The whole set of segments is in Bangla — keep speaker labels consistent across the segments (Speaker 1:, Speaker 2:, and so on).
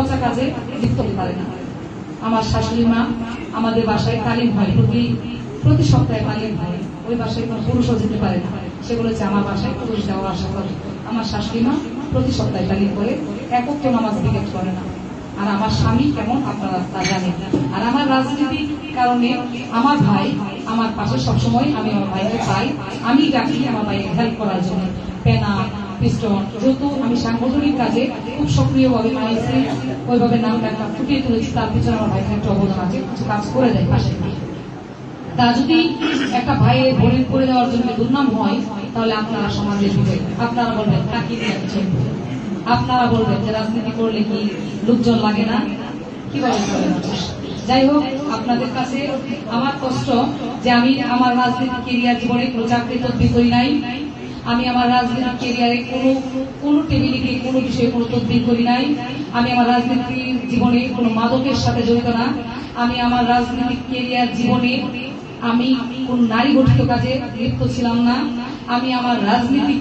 Speaker 1: পচা কাজে লিপ্ত হতে পারে না। আমার শাশুড়ি মা আমাদের বাসায় তালিম হয়, প্রতি সপ্তাহে তালিম হয়। ওই বাসায় কোনো পুরুষও যেতে পারে না, সেগুলো হচ্ছে আমার বাসায় পুরুষ যাওয়ার আশা করে। আমার শাশুড়ি মা প্রতি সপ্তাহে তালিম করে, একক তো নামাজ বিকেট করে না। আর আমার স্বামী কেমন আপনারা তা জানেন। আর আমার রাজনীতির কারণে আমার ভাই আমার পাশে সবসময়, আমি আমার ভাইকে পাই, আমি ডাকি আমার ভাইকে হেল্প করার জন্য। পেনা পিস্টন যেহেতু আমি সাংগঠনিক কাজে খুব সক্রিয়ভাবে মাইছি, ওইভাবে নামটা একটা ফুটিয়ে তুলেছি, তার পিছনে আমার ভাইয়ের একটা অবদান আছে, কিছু কাজ করে দেয় পাশে। তা যদি একটা ভাইয়ের বোনের করে দেওয়ার জন্য দুর্নাম হয়, তাহলে আপনারা সমাজের দিকে আপনারা বলবেন তাকে নিয়ে আপনারা বলবেন যে রাজনীতি করলে কি লোকজন লাগে না, কি বলেন? যাই হোক, আপনাদের কাছে আমার কষ্ট যে আমি আমার রাজনীতি কেরিয়ার জীবনে কোনো চাকরি তদবির করি নাই। আমি আমার রাজনৈতিক কেরিয়ারে কোনো টেবিলে গিয়ে কোনো বিষয়ে কোনো তদবির করি নাই। আমি আমার রাজনৈতিক জীবনে কোনো মাদকের সাথে জড়িত না। আমি আমার রাজনৈতিক কেরিয়ার জীবনে আমি কোন নারী গঠিত কাজে লিপ্ত ছিলাম না। আমি আমার রাজনৈতিক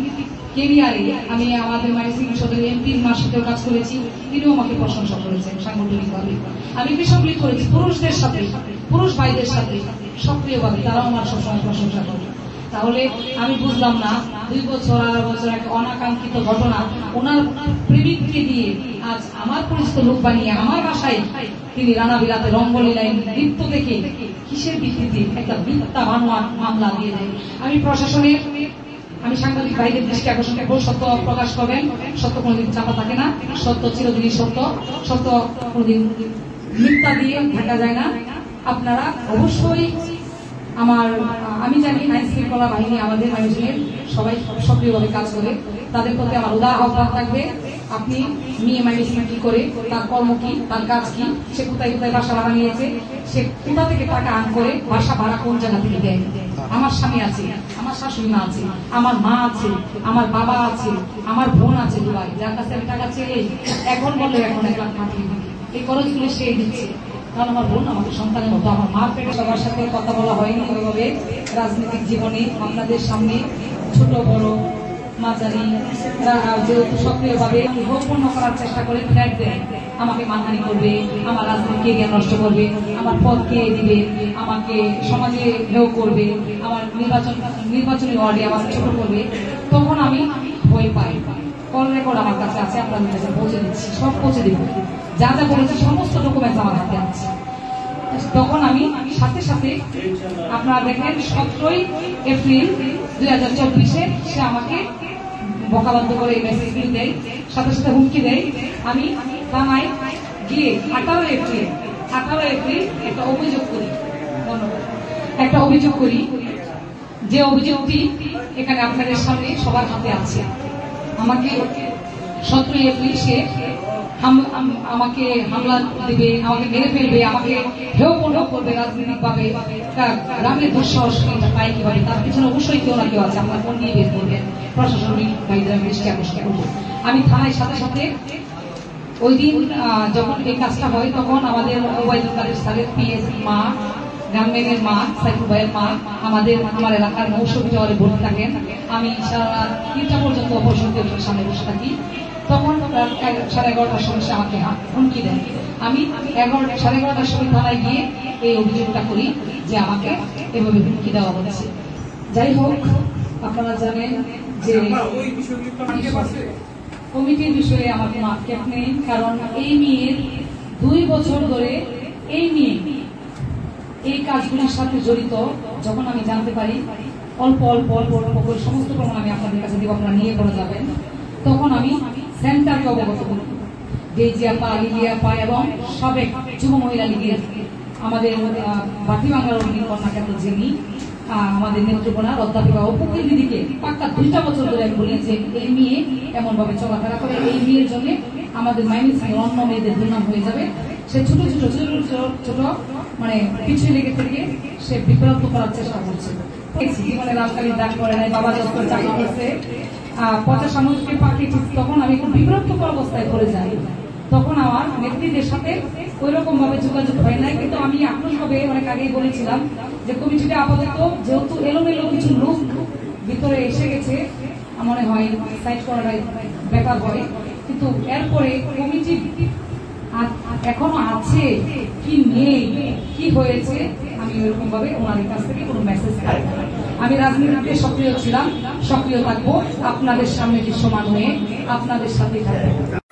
Speaker 1: কেরিয়ারে আমি আমাদের মাইসিং সদর এমপির মার সাথেও কাজ করেছি, তিনিও আমাকে প্রশংসা করেছেন সাংগঠনিকভাবে। আমি কৃষক লীগ করেছি পুরুষদের সাথে, পুরুষ ভাইদের সাথে সক্রিয়ভাবে, তারাও আমার সবসময় প্রশংসা করে। তাহলে আমি বুঝলাম না 2 বছর 2.5 বছর একটা অনাকাঙ্ক্ষিত ঘটনা ওনার প্রেমিককে দিয়ে আজ আমার পরিচিত লোক বানিয়ে আমার বাসায় তিনি রানা বিলাতে রঙ্গলীলায় লিপ্ত দেখে কিসের ভিত্তিতে একটা মিথ্যা মামলা দিয়ে দেয়। আমি প্রশাসনের, আমি সাংবাদিক ভাইদের দৃষ্টি আকর্ষণ করব, সত্য প্রকাশ করবেন। সত্য কোনোদিন চাপা থাকে না, সত্য চিরদিনই সত্য, সত্য কোনোদিন মিথ্যা দিয়ে ঢাকা যায় না। আপনারা অবশ্যই আমি জানি আইন শৃঙ্খলা বাহিনী আমাদের মানুষের সবাই সক্রিয়ভাবে কাজ করে, তাদের প্রতি আমার উদার আহ্বান থাকবে। আপনি মেয়ে মাইনিসিং কি করে, তার কর্ম কি, তার কাজ কি, সে কোথায় কোথায় বাসা ভাড়া নিয়েছে, সে কোথা থেকে টাকা আর্ন করে, বাসা ভাড়া কোন জায়গা থেকে দেয়। আমার স্বামী আছে, আমার শাশুড়ি মা আছে, আমার মা আছে, আমার বাবা আছে, আমার বোন আছে দুবাই, যার কাছে আমি টাকা চেয়ে এখন বললে এখন 1 লাখ পাঠিয়ে দিই, এই খরচগুলো সে দিচ্ছে। কারণ আমার বোন আমাকে সন্তানের মতো, আমার মার পেটে সবার সাথে কথা বলা হয়নি ওইভাবে রাজনৈতিক জীবনে। আপনাদের সামনে ছোট বড় মাঝারি যেহেতু সক্রিয়ভাবে গোপন করার চেষ্টা করে, ফ্ল্যাট দেয়, আমাকে মানহানি করবে, আমার রাজনৈতিক কেরিয়ার নষ্ট করবে, আমার পদ খেয়ে দিবে, আমাকে সমাজে হেয় করবে, আমার নির্বাচনী ওয়ার্ডে আমাকে ছোট করবে, তখন আমি ভয় পাই। কল রেকর্ড আমার কাছে আছে, আপনাদের কাছে পৌঁছে দিচ্ছি, সব পৌঁছে দিব, যা যা বলেছি সমস্ত ডকুমেন্টস আমার হাতে আছে। তখন আমি সাথে সাথে আপনারা দেখেন 17 এপ্রিল 2024-এ সে আমাকে বকাবদ্ধ করে মেসেজ দেয়, সাথে সাথে হুমকি দেয়। আমি থানায় গিয়ে 18 এপ্রিল একটা অভিযোগ করি, যে অভিযোগটি এখানে আপনাদের সামনে সবার হাতে আছে। আমাকে 17 এপ্রিল সে আমাকে হামলা দেবে, আমাকে মেরে ফেলবে, আমাকে হেয়পূর্ণ করবে রাজনৈতিক ভাবে। গ্রামের দুঃসাহস পায় কিভাবে, তার পিছনে অবশ্যই কেউ না কেউ আছে, আপনার ফোন নিয়ে বের করবেন। প্রশাসনিক ভাইদের দৃষ্টি আকর্ষণ করবো। আমি থানায় সাথে সাথে ওই দিন যখন এই কাজটা হয়, তখন আমাদের ওবায়দুল কাদের স্যারের পিএস মা, গ্রামের মা, সাইফুল ভাইয়ের মা আমার এলাকার মৌসুমী টাওয়ারে ভর্তি থাকেন। আমি সারা 3টা পর্যন্ত অপরসূর্যের সামনে বসে থাকি। তখন 11:30টার সময় আমাকে হুমকি দেন। আমি 11:30টার সময় থানায় গিয়ে এই অভিযোগটা করি যে আমাকে এভাবে হুমকি দেওয়া হচ্ছে। যাই হোক, আপনারা জানেন যে কমিটির বিষয়ে আমার কোনো আক্ষেপ নেই, কারণ এই মেয়ের 2 বছর ধরে এই মেয়ে এই কাজগুলির সাথে জড়িত। যখন আমি জানতে পারি, অল্প অল্প করে সমস্ত প্রমাণ আমি আপনাদের কাছে দিব, আপনারা নিয়ে পড়ে যাবেন। তখন আমি সেন্টারকে অবগত করি, জিয়াপা, লিলিয়াপা এবং সাবেক যুব মহিলা লীগের আমাদের বাকি বাংলার কন্যাখ্যাত যিনি আমাদের নেত্রকোনার অধ্যাপিকা অপুকুল দিদিকে পাক্কা 2টা বছর ধরে আমি বলি যে এই মেয়ে এমন ভাবে চলাফেরা করে, এই মেয়ের জন্য আমাদের মাইনিসিং অন্য মেয়েদের দুর্নাম হয়ে যাবে। সে ছোট ছোট মানে পিছু লেগে থেকে সে বিভ্রান্ত করার চেষ্টা করছে। জীবনে রাজকালীন দাগ করে নাই, বাবা যত চাকরি করছে, পচা সামগ্রী পাখি, তখন আমি খুব বিভ্রান্তকর অবস্থায় পড়ে যাই। তখন আমার নেত্রীদের সাথে ওই রকম ভাবে যোগাযোগ হয় নাই, কিন্তু আমি আক্রোশভাবে অনেক আগেই বলেছিলাম যে কমিটিটা আপাতত যেহেতু এলোমেলো কিছু লোক ভিতরে এসে গেছে, মনে হয় সাইড করাটাই ব্যাপার হয়। কিন্তু এরপরে কমিটি এখনো আছে কি নেই, কি হয়েছে, আমি ওইরকম ভাবে ওনাদের কাছ থেকে কোনো মেসেজ পাই না। আমি রাজনীতিতে সক্রিয় ছিলাম, সক্রিয় থাকবো, আপনাদের সামনে দৃশ্যমান হয়ে আপনাদের সাথে থাকবো।